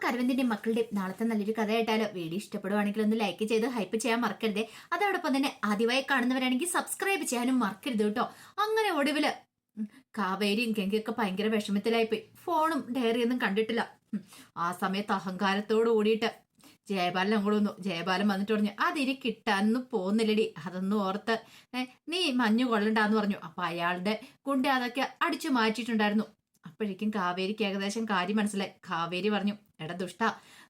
നമുക്ക് അരവിന്ദിന്റെയും മക്കളുടെയും നാളത്തെ നല്ലൊരു കഥ ആയിട്ടാലോ? വീഡിയോ ഇഷ്ടപ്പെടുവാണെങ്കിൽ ഒന്ന് ലൈക്ക് ചെയ്ത് ഹൈപ്പ് ചെയ്യാൻ മറക്കരുതേ. അതോടൊപ്പം തന്നെ ആദ്യമായി കാണുന്നവരാണെങ്കിൽ സബ്സ്ക്രൈബ് ചെയ്യാനും മറക്കരുത് കേട്ടോ. അങ്ങനെ ഒടുവില് കാവേരിയും ഗംഗയൊക്കെ ഭയങ്കര വിഷമത്തിലായിപ്പോയി. ഫോണും ഡയറിയൊന്നും കണ്ടിട്ടില്ല. ആ സമയത്ത് അഹങ്കാരത്തോട് കൂടിയിട്ട് ജയപാലൻ അങ്ങോട്ട് വന്നു. ജയപാലൻ വന്നിട്ട് പറഞ്ഞു, അതിന് കിട്ടാനൊന്നും പോകുന്നില്ലടി, അതൊന്നും ഓർത്ത് നീ മഞ്ഞു കൊള്ളണ്ടാന്ന് പറഞ്ഞു. അപ്പൊ അയാളുടെ കുണ്ടി അതൊക്കെ അടിച്ചു മാറ്റിയിട്ടുണ്ടായിരുന്നു. അപ്പോഴേക്കും കാവേരിക്ക് ഏകദേശം കാര്യം മനസ്സിലായി. കാവേരി പറഞ്ഞു, എടാ ദുഷ്ട,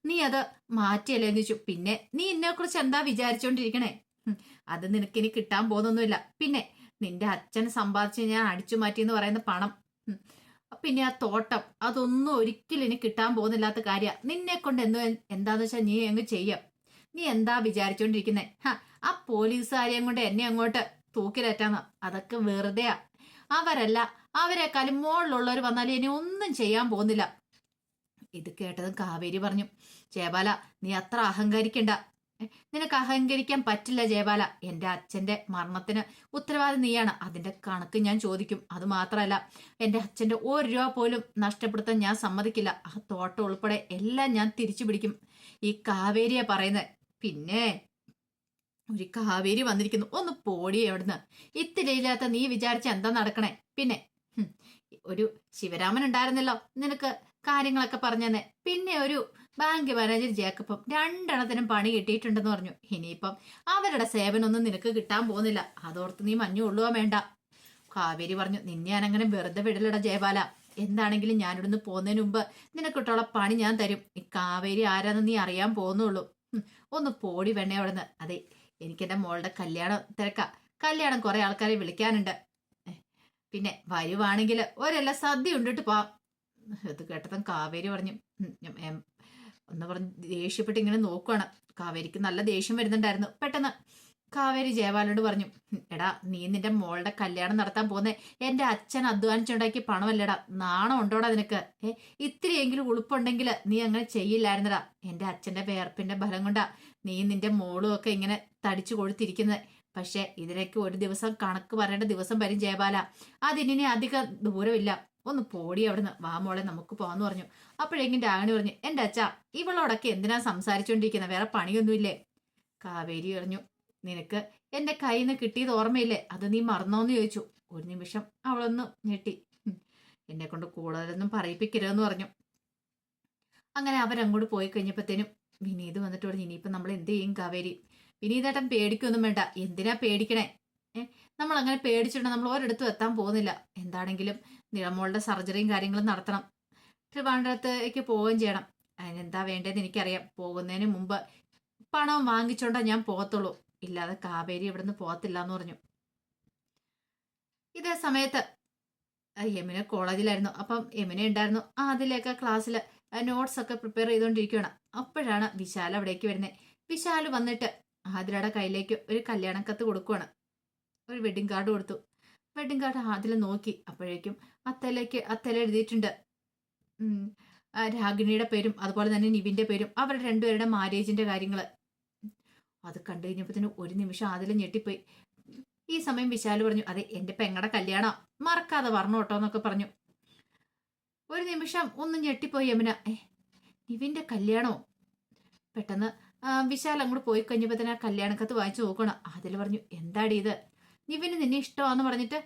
നീ അത് മാറ്റിയല്ലേ എന്ന് ചോദിച്ചു. പിന്നെ നീ എന്നെ കുറിച്ച് എന്താ വിചാരിച്ചോണ്ടിരിക്കണേ? അത് നിനക്കിനി കിട്ടാൻ പോകുന്നൊന്നുമില്ല. പിന്നെ നിന്റെ അച്ഛൻ സമ്പാദിച്ച് ഞാൻ അടിച്ചു മാറ്റി എന്ന് പറയുന്ന പണം, പിന്നെ ആ തോട്ടം, അതൊന്നും ഒരിക്കലും ഇനി കിട്ടാൻ പോകുന്നില്ലാത്ത കാര്യ. നിന്നെ കൊണ്ട് എന്താന്ന് വെച്ചാൽ നീ അങ്ങ് ചെയ്യാം. നീ എന്താ വിചാരിച്ചോണ്ടിരിക്കുന്നേ? ആ പോലീസുകാരെയും കൊണ്ട് എന്നെ അങ്ങോട്ട് തൂക്കിലേറ്റാന്ന്, അതൊക്കെ വെറുതെയാ. അവരല്ല, അവരെക്കാളും മുകളിലുള്ളവർ വന്നാലും ഇനി ഒന്നും ചെയ്യാൻ പോകുന്നില്ല. ഇത് കേട്ടതും കാവേരി പറഞ്ഞു, ജയബാല നീ അത്ര അഹങ്കരിക്കണ്ട. നിനക്ക് അഹങ്കരിക്കാൻ പറ്റില്ല ജയബാല. എന്റെ അച്ഛന്റെ മരണത്തിന് ഉത്തരവാദി നീയാണ്. അതിന്റെ കണക്ക് ഞാൻ ചോദിക്കും. അത് മാത്രമല്ല, എന്റെ അച്ഛന്റെ 1 രൂപ പോലും നഷ്ടപ്പെടുത്താൻ ഞാൻ സമ്മതിക്കില്ല. ആ തോട്ടം ഉൾപ്പെടെ എല്ലാം ഞാൻ തിരിച്ചു പിടിക്കും. ഈ കാവേരിയെ പറയുന്നത്. പിന്നെ ഒരു കാവേരി വന്നിരിക്കുന്നു, ഒന്ന് പോടി എവിടുന്ന്. ഇത്തിരിയില്ലാത്ത നീ വിചാരിച്ച എന്താ നടക്കണേ? പിന്നെ ഒരു ശിവരാമൻ ഉണ്ടായിരുന്നല്ലോ നിനക്ക് കാര്യങ്ങളൊക്കെ പറഞ്ഞെന്നെ. പിന്നെ ഒരു ബാങ്ക് മാനേജർ ജേക്കബും 2 പണി കിട്ടിയിട്ടുണ്ടെന്ന് പറഞ്ഞു. ഇനിയിപ്പം അവരുടെ സേവനമൊന്നും നിനക്ക് കിട്ടാൻ പോകുന്നില്ല. അതോർത്ത് നീ മഞ്ഞു കൊള്ളുക വേണ്ട. കാവേരി പറഞ്ഞു, നിന്നെ ഞാനങ്ങനെ വെറുതെ വിടലട ജയബാല. എന്താണെങ്കിലും ഞാനിവിടുന്ന് പോകുന്നതിന് മുമ്പ് നിനക്കിട്ടുള്ള പണി ഞാൻ തരും. ഈ കാവേരി ആരാന്ന് നീ അറിയാൻ പോകുന്നുള്ളൂ. ഒന്ന് പോടി വേണേ അവിടുന്ന്. അതെ, എനിക്കെന്റെ മോളുടെ കല്യാണം തിരക്കാ. കല്യാണം കുറെ ആൾക്കാരെ വിളിക്കാനുണ്ട്. പിന്നെ വരുവാണെങ്കിൽ ഒരെല്ലാം സദ്യ ഉണ്ടിട്ട് പോവാം. ഇത് കേട്ടതും കാവേരി പറഞ്ഞു, ഒന്ന് പറഞ്ഞ് ദേഷ്യപ്പെട്ട് ഇങ്ങനെ നോക്കുവാണ്. കാവേരിക്ക് നല്ല ദേഷ്യം വരുന്നുണ്ടായിരുന്നു. പെട്ടെന്ന് കാവേരി ജയപാലോട് പറഞ്ഞു, എടാ നീ നിന്റെ മോളുടെ കല്യാണം നടത്താൻ പോന്നേ എന്റെ അച്ഛൻ അധ്വാനിച്ചുണ്ടാക്കി പണമല്ലടാ. നാണം ഉണ്ടോടാ നിനക്ക്? ഇത്തിരിയെങ്കിലും ഉളുപ്പുണ്ടെങ്കിൽ നീ അങ്ങനെ ചെയ്യില്ലായിരുന്നടാ. എന്റെ അച്ഛന്റെ വേർപ്പിന്റെ ഫലം കൊണ്ടാ നീ നിന്റെ മോളും ഒക്കെ ഇങ്ങനെ തടിച്ചു കൊഴുത്തിരിക്കുന്നത്. പക്ഷെ ഇതിനൊക്കെ ഒരു ദിവസം കണക്ക് പറയേണ്ട ദിവസം വരും ജയപാല. അതിനി അധികം ദൂരമില്ല. ഒന്ന് പോടി അവിടുന്ന്. വാ മോളെ നമുക്ക് പോവാന്ന് പറഞ്ഞു. അപ്പോഴെങ്കിലും രാഗിണി പറഞ്ഞു, എന്റെ അച്ഛ ഇവളോടൊക്കെ എന്തിനാ സംസാരിച്ചോണ്ടിരിക്കുന്നത്? വേറെ പണിയൊന്നുമില്ലേ? കാവേരി പറഞ്ഞു, നിനക്ക് എന്റെ കയ്യിൽ നിന്ന് കിട്ടിയത് ഓർമ്മയില്ലേ? അത് നീ മറന്നോന്ന് ചോദിച്ചു. ഒരു നിമിഷം അവളൊന്ന് ഞെട്ടി. എന്നെ കൊണ്ട് കൂടുതലൊന്നും പറയിപ്പിക്കരുതെന്ന് പറഞ്ഞു. അങ്ങനെ അവരങ്ങോട്ട് പോയി കഴിഞ്ഞപ്പോഴത്തേനും വിനീത് വന്നിട്ട് പറഞ്ഞു, ഇനിയിപ്പോ നമ്മൾ എന്ത് ചെയ്യും കാവേരി? വിനീതേട്ടൻ പേടിക്കൊന്നും വേണ്ട. എന്തിനാ പേടിക്കണേ? നമ്മൾ അങ്ങനെ പേടിച്ചിട്ടുണ്ടെങ്കിൽ നമ്മൾ ഒരിടത്തും എത്താൻ പോകുന്നില്ല. എന്താണെങ്കിലും നിളമോളുടെ സർജറിയും കാര്യങ്ങളും നടത്തണം. ട്രിവാൻഡ്രത്തേക്ക് പോവുകയും ചെയ്യണം. അതിനെന്താ വേണ്ടതെന്ന് എനിക്കറിയാം. പോകുന്നതിന് മുമ്പ് പണം വാങ്ങിച്ചോണ്ടാ ഞാൻ പോകത്തുള്ളൂ. ഇല്ലാതെ കാവേരി ഇവിടുന്ന് പോകത്തില്ല എന്ന് പറഞ്ഞു. ഇതേ സമയത്ത് യമുന കോളേജിലായിരുന്നു. അപ്പം യമുന ഉണ്ടായിരുന്നു. അതിലേക്ക് ക്ലാസ്സിൽ നോട്ട്സ് ഒക്കെ പ്രിപ്പയർ ചെയ്തുകൊണ്ടിരിക്കുകയാണ്. അപ്പോഴാണ് വിശാൽ അവിടേക്ക് വരുന്നത്. വിശാൽ വന്നിട്ട് ആതിരയുടെ കയ്യിലേക്ക് ഒരു കല്യാണക്കത്ത് കൊടുക്കുവാണ്. ഒരു വെഡിങ് കാർഡ് കൊടുത്തു. വെഡിങ് കാർഡ് ആതില നോക്കി. അപ്പോഴേക്കും അത്തല എഴുതിയിട്ടുണ്ട് രാഗിണിയുടെ പേരും അതുപോലെ തന്നെ നിവിന്റെ പേരും, അവരുടെ 2 പേരുടെ മാരേജിന്റെ കാര്യങ്ങള്. അത് കണ്ടു കഴിഞ്ഞപ്പോ ഒരു നിമിഷം ആതില ഞെട്ടിപ്പോയി. ഈ സമയം വിശാല് പറഞ്ഞു, അതെ എന്റെ പെങ്ങടെ കല്യാണം മറക്കാതെ പറഞ്ഞു കേട്ടോ എന്നൊക്കെ പറഞ്ഞു. ഒരു നിമിഷം ഒന്ന് ഞെട്ടിപ്പോയി യമുന. നിവിന്റെ കല്യാണോ? പെട്ടെന്ന് വിശാൽ അങ്ങോട്ട് പോയി കഴിഞ്ഞപ്പോ തന്നെ ആ കല്യാണക്കത്ത് വായിച്ചു നോക്കണം. അതിൽ പറഞ്ഞു, എന്താടി ഇത്? നിവിന് നിന്നെ ഇഷ്ടമാന്ന് പറഞ്ഞിട്ട്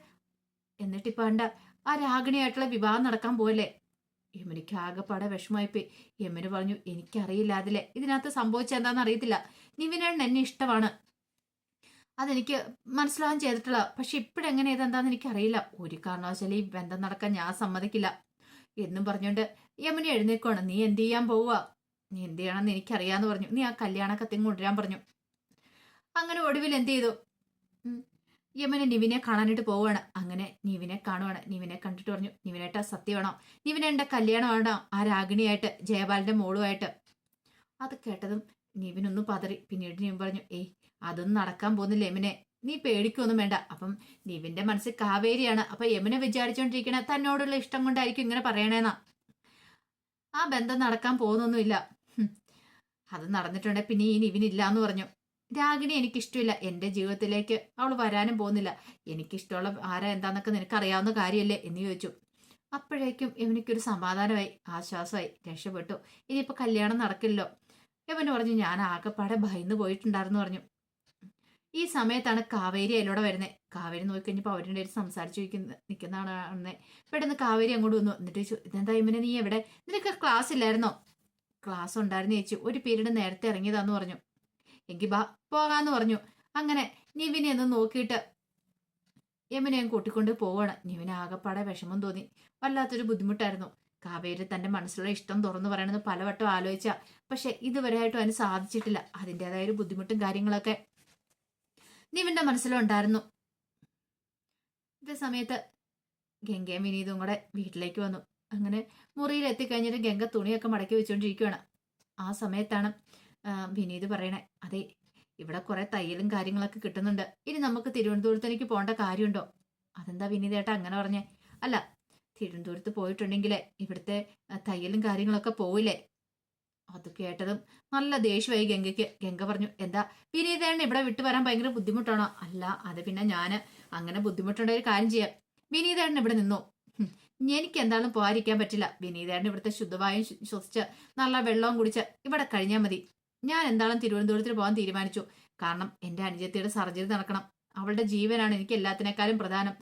എന്നിട്ടിപ്പോ വേണ്ട ആ രാഗിണിയായിട്ടുള്ള വിവാഹം നടക്കാൻ പോയല്ലേ? യമുനയ്ക്ക് ആകെപ്പാടെ വിഷമമായിപ്പോയി. യമുന പറഞ്ഞു, എനിക്കറിയില്ല അതിലെ ഇതിനകത്ത് സംഭവിച്ച എന്താണെന്ന് അറിയത്തില്ല. നിവിനാണ് എന്നെ ഇഷ്ടമാണ്, അതെനിക്ക് മനസ്സിലാവാൻ ചെയ്തിട്ടുള്ള. പക്ഷെ ഇപ്പോഴെങ്ങനെ ഇതെന്താന്ന് എനിക്കറിയില്ല. ഒരു കാരണവശാലും ഈ ബന്ധം നടക്കാൻ ഞാൻ സമ്മതിക്കില്ല എന്നും പറഞ്ഞുകൊണ്ട് യമുന എഴുന്നേക്കുവാണ്. നീ എന്ത് ചെയ്യാൻ പോവുക? നീ എന്ത് ചെയ്യണമെന്ന് എനിക്കറിയാന്ന് പറഞ്ഞു. നീ ആ കല്യാണ കത്തിങ് കൊണ്ടുവരാൻ പറഞ്ഞു. അങ്ങനെ ഒടുവിൽ എന്ത് ചെയ്തു? യമുന നിവിനെ കാണാനായിട്ട് പോവുകയാണ്. അങ്ങനെ നിവിനെ കാണുവാണ്. നിവിനെ കണ്ടിട്ട് പറഞ്ഞു, നിവിനേട്ടാ സത്യമാണോ? നിവിനെ എന്റെ കല്യാണമാണോ ആ രാഗിണിയായിട്ട്, ജയപാലിന്റെ മോളുമായിട്ട്? അത് കേട്ടതും നിവിനൊന്ന് പതറി. പിന്നീട് നിവിൻ പറഞ്ഞു, അതൊന്നും നടക്കാൻ പോകുന്നില്ല യമുനെ, നീ പേടിക്കൊന്നും വേണ്ട. അപ്പം നിവിന്റെ മനസ്സിൽ കാവേരിയാണ്. അപ്പൊ യമുന വിചാരിച്ചോണ്ടിരിക്കണ തന്നോടുള്ള ഇഷ്ടം കൊണ്ടായിരിക്കും ഇങ്ങനെ പറയണേന്നാ. ആ ബന്ധം നടക്കാൻ പോകുന്നൊന്നുമില്ല. അത് നടന്നിട്ടുണ്ടെങ്കിൽ പിന്നെ ഈ നിവിനില്ല എന്ന് പറഞ്ഞു. രാഗിണി എനിക്കിഷ്ടമില്ല. എന്റെ ജീവിതത്തിലേക്ക് അവൾ വരാനും പോകുന്നില്ല. എനിക്കിഷ്ടമുള്ള ആരാ എന്താന്നൊക്കെ നിനക്കറിയാവുന്ന കാര്യമല്ലേ എന്ന് ചോദിച്ചു. അപ്പോഴേക്കും ഇവനിക്കൊരു സമാധാനമായി, ആശ്വാസമായി, രക്ഷപ്പെട്ടു. ഇനിയിപ്പോൾ കല്യാണം നടക്കില്ലല്ലോ. ഇവന് പറഞ്ഞു ഞാൻ ആകെപ്പാടെ ഭയന്ന് പോയിട്ടുണ്ടായിരുന്നു പറഞ്ഞു. ഈ സമയത്താണ് കാവേരി അതിലൂടെ വരുന്നത്. കാവേരി നോക്കിക്കഴിഞ്ഞപ്പോൾ അവരുടെ അടുത്ത് സംസാരിച്ചു നിൽക്കുന്നതാണ് കാണുന്നത്. പെട്ടെന്ന് കാവേരി അങ്ങോട്ട് വന്നു. എന്നിട്ട് ചോദിച്ചു, ഇതെന്താ ഇവനെ, നീ എവിടെ, നിനക്ക് ക്ലാസ് ഇല്ലായിരുന്നോ? ക്ലാസ് ഉണ്ടായിരുന്നു ചേച്ചി, ഒരു പീരീഡ് നേരത്തെ ഇറങ്ങിയതാന്ന് പറഞ്ഞു. എങ്കിൽ ബാ പോകാന്ന് പറഞ്ഞു. അങ്ങനെ നിവിനെ ഒന്ന് നോക്കിയിട്ട് യമുനെ ഞാൻ കൂട്ടിക്കൊണ്ട് പോവാണ്. നിവിന് ആകെപ്പാടെ വിഷമം തോന്നി, വല്ലാത്തൊരു ബുദ്ധിമുട്ടായിരുന്നു. കാവേരി തന്റെ മനസ്സിലുള്ള ഇഷ്ടം തുറന്നു പറയണമെന്ന് പലവട്ടം ആലോചിച്ച, പക്ഷെ ഇതുവരെയായിട്ടും അതിന് സാധിച്ചിട്ടില്ല. അതിൻ്റെതായ ഒരു ബുദ്ധിമുട്ടും കാര്യങ്ങളൊക്കെ നിവിന്റെ മനസ്സിലുണ്ടായിരുന്നു. ഇതേ സമയത്ത് ഗംഗയും വിനീതും കൂടെ വീട്ടിലേക്ക് വന്നു. അങ്ങനെ മുറിയിൽ എത്തിക്കഴിഞ്ഞിട്ട് ഗംഗ തുണിയൊക്കെ മടക്കി വെച്ചുകൊണ്ടിരിക്കുകയാണ്. ആ സമയത്താണ് വിനീത് പറയണേ, അതെ ഇവിടെ കുറെ തയ്യലും കാര്യങ്ങളൊക്കെ കിട്ടുന്നുണ്ട്, ഇനി നമുക്ക് തിരുവനന്തപുരത്തേക്ക് പോകേണ്ട കാര്യമുണ്ടോ? അതെന്താ വിനീതേട്ടാ അങ്ങനെ പറഞ്ഞേ? അല്ല, തിരുവനന്തപുരത്ത് പോയിട്ടുണ്ടെങ്കിൽ ഇവിടുത്തെ തയ്യലും കാര്യങ്ങളൊക്കെ പോവില്ലേ? അത് കേട്ടതും നല്ല ദേഷ്യമായി ഗംഗയ്ക്ക്. ഗംഗ പറഞ്ഞു, എന്താ വിനീതേട്ടൻ ഇവിടെ വിട്ടു വരാൻ ഭയങ്കര ബുദ്ധിമുട്ടാണോ? അല്ല, അത് പിന്നെ ഞാന് അങ്ങനെ ബുദ്ധിമുട്ടുണ്ട ഒരു കാര്യം ചെയ്യാം, വിനീതേട്ടൻ ഇവിടെ നിന്നോ. എനിക്ക് എന്തായാലും പോകാതിരിക്കാൻ പറ്റില്ല. വിനീതേട്ടൻ ഇവിടുത്തെ ശുദ്ധവായും ശ്വസിച്ച് നല്ല വെള്ളവും കുടിച്ച് ഇവിടെ കഴിഞ്ഞാൽ മതി. ഞാൻ എന്തായാലും തിരുവനന്തപുരത്തിന് പോകാൻ തീരുമാനിച്ചു. കാരണം എന്റെ അനുജത്തിയുടെ സർജറി നടക്കണം. അവളുടെ ജീവനാണ് എനിക്ക് എല്ലാത്തിനേക്കാളും പ്രധാനം.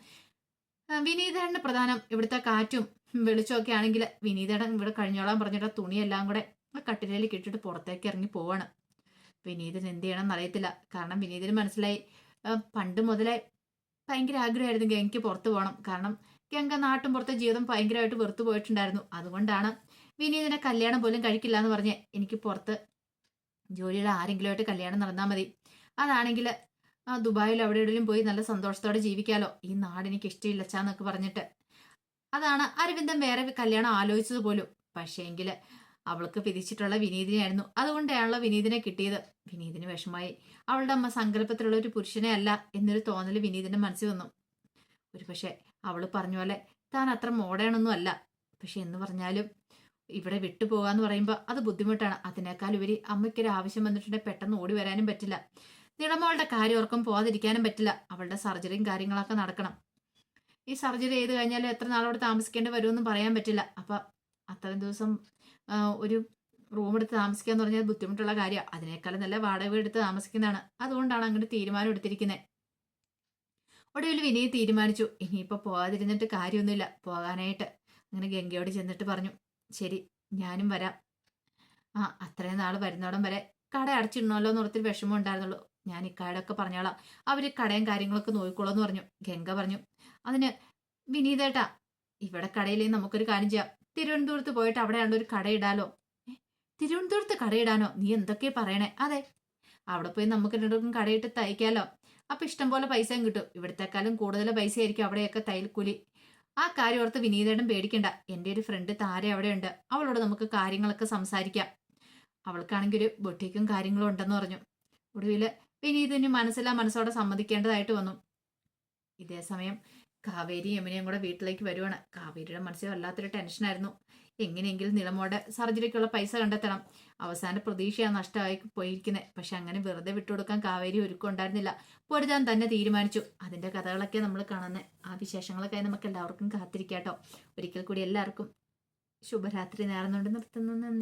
വിനീതേട്ടന് പ്രധാനം ഇവിടുത്തെ കാറ്റും വെളിച്ചവും ഒക്കെ ആണെങ്കിൽ വിനീതേട്ടൻ ഇവിടെ കഴിഞ്ഞോളാൻ പറഞ്ഞിട്ട് തുണിയെല്ലാം കൂടെ കട്ടിലേക്ക് ഇട്ടിട്ട് പുറത്തേക്ക് ഇറങ്ങി പോവാണ്. വിനീതൻ എന്ത് ചെയ്യണം എന്നറിയത്തില്ല. കാരണം വിനീതിന് മനസ്സിലായി, പണ്ട് മുതലേ ഭയങ്കര ആഗ്രഹമായിരുന്നു ഗംഗയ്ക്ക് പുറത്തു പോകണം. കാരണം ഗംഗ നാട്ടും പുറത്തെ ജീവിതം ഭയങ്കരമായിട്ട് വെറുത്തു പോയിട്ടുണ്ടായിരുന്നു. അതുകൊണ്ടാണ് വിനീതിനെ കല്യാണം പോലും കഴിക്കില്ല എന്ന് പറഞ്ഞ്, എനിക്ക് പുറത്ത് ജോലിയുടെ ആരെങ്കിലുമായിട്ട് കല്യാണം നടന്നാൽ മതി, അതാണെങ്കിൽ ദുബായിൽ അവിടെ എവിടെയും പോയി നല്ല സന്തോഷത്തോടെ ജീവിക്കാലോ, ഈ നാട് എനിക്ക് ഇഷ്ടമില്ലച്ചാന്നൊക്കെ പറഞ്ഞിട്ട് അതാണ് അരവിന്ദൻ വേറെ കല്യാണം ആലോചിച്ചത് പോലും. പക്ഷേ എങ്കില് അവൾക്ക് വിധിച്ചിട്ടുള്ള വിനീതിനെയായിരുന്നു. അതുകൊണ്ടാണല്ലോ വിനീതിനെ കിട്ടിയത്. വിനീതിന് വിഷമായി. അവളുടെ അമ്മ സങ്കല്പത്തിലുള്ള ഒരു പുരുഷനെ അല്ല എന്നൊരു തോന്നൽ വിനീതിന്റെ മനസ്സിൽ വന്നു. ഒരു പക്ഷെ അവള് പറഞ്ഞ പോലെ താൻ അത്ര മോഡേണൊന്നും അല്ല. പക്ഷെ എന്ന് പറഞ്ഞാലും ഇവിടെ വിട്ടുപോകാന്ന് പറയുമ്പോൾ അത് ബുദ്ധിമുട്ടാണ്. അതിനേക്കാൾ ഉപരി അമ്മയ്ക്കൊരു ആവശ്യം വന്നിട്ടുണ്ടെങ്കിൽ പെട്ടെന്ന് ഓടി വരാനും പറ്റില്ല. നിളമോളുടെ കാര്യം ഓർക്കും പോകാതിരിക്കാനും പറ്റില്ല. അവളുടെ സർജറിയും കാര്യങ്ങളൊക്കെ നടക്കണം. ഈ സർജറി ചെയ്ത് കഴിഞ്ഞാൽ എത്ര നാളോട് താമസിക്കേണ്ടി വരുമെന്നും പറയാൻ പറ്റില്ല. അപ്പൊ അത്രയും ദിവസം ഒരു റൂം എടുത്ത് താമസിക്കുക എന്ന് പറഞ്ഞാൽ ബുദ്ധിമുട്ടുള്ള കാര്യമാണ്. അതിനേക്കാളും നല്ല വാടക എടുത്ത് താമസിക്കുന്നതാണ്. അതുകൊണ്ടാണ് അങ്ങോട്ട് തീരുമാനം എടുത്തിരിക്കുന്നത്. ഒടുവിൽ വിനയ് തീരുമാനിച്ചു, ഇനിയിപ്പോൾ പോകാതിരുന്നിട്ട് കാര്യമൊന്നുമില്ല, പോകാനായിട്ട്. അങ്ങനെ ഗംഗയോട് ചെന്നിട്ട് പറഞ്ഞു, ശരി ഞാനും വരാം. അത്രയും നാൾ വരുന്നോടം വരെ കട അടച്ചിടണമല്ലോ എന്ന് ഓർത്തിൽ വിഷമം ഉണ്ടായിരുന്നുള്ളൂ. ഞാൻ ഇക്കാടൊക്കെ പറഞ്ഞോളാം, അവര് കടയും കാര്യങ്ങളൊക്കെ നോക്കിക്കോളെന്ന് പറഞ്ഞു. ഗംഗ പറഞ്ഞു, അതിന് വിനീതേട്ടാ ഇവിടെ കടയിലേ നമുക്കൊരു കാര്യം ചെയ്യാം, തിരുവനന്തപുരത്ത് പോയിട്ട് അവിടെയാണ്ട് ഒരു കടയിടാലോ. തിരുവനന്തപുരത്ത് കടയിടാനോ? നീ എന്തൊക്കെയാ പറയണേ? അതെ, അവിടെ പോയി നമുക്ക് രണ്ടുപേർക്കും കടയിട്ട് തയ്ക്കാലോ. അപ്പൊ ഇഷ്ടം പോലെ പൈസയും കിട്ടും. ഇവിടത്തെക്കാളും കൂടുതൽ പൈസ ആയിരിക്കും അവിടെയൊക്കെ തയ്യൽക്കൂലി. ആ കാര്യം ഓർത്ത് വിനീതേട്ടൻ പേടിക്കണ്ട. എൻ്റെ ഒരു ഫ്രണ്ട് താര അവിടെ ഉണ്ട്, അവളോട് നമുക്ക് കാര്യങ്ങളൊക്കെ സംസാരിക്കാം. അവൾക്കാണെങ്കിൽ ഒരു ബൊട്ടീക്കും കാര്യങ്ങളും ഉണ്ടെന്ന് പറഞ്ഞു. ഒടുവിൽ വിനീതിന് മനസ്സോടെ സമ്മതിക്കേണ്ടതായിട്ട് വന്നു. ഇതേ സമയം കാവേരി യമുനയും കൂടെ വീട്ടിലേക്ക് വരുവാണ്. കാവേരിയുടെ മനസ്സിൽ വല്ലാത്തൊരു ടെൻഷനായിരുന്നു. എങ്ങനെയെങ്കിലും നിളമോടെ സർജറിക്കുള്ള പൈസ കണ്ടെത്തണം. അവസാന പ്രതീക്ഷയാണ് നഷ്ടമായി പോയിരിക്കുന്നത്. പക്ഷെ അങ്ങനെ വെറുതെ വിട്ടുകൊടുക്കാൻ കാവേരി ഒരുക്കം ഉണ്ടായിരുന്നില്ല. പൊരുതാൻ തന്നെ തീരുമാനിച്ചു. അതിന്റെ കഥകളൊക്കെ നമ്മൾ കാണുന്നത്. ആ വിശേഷങ്ങളൊക്കെ നമുക്ക് എല്ലാവർക്കും കാത്തിരിക്കാട്ടോ. ഒരിക്കൽ കൂടി എല്ലാവർക്കും ശുഭരാത്രി നേർന്നുകൊണ്ട് നിർത്തുന്നു. നന്ദി.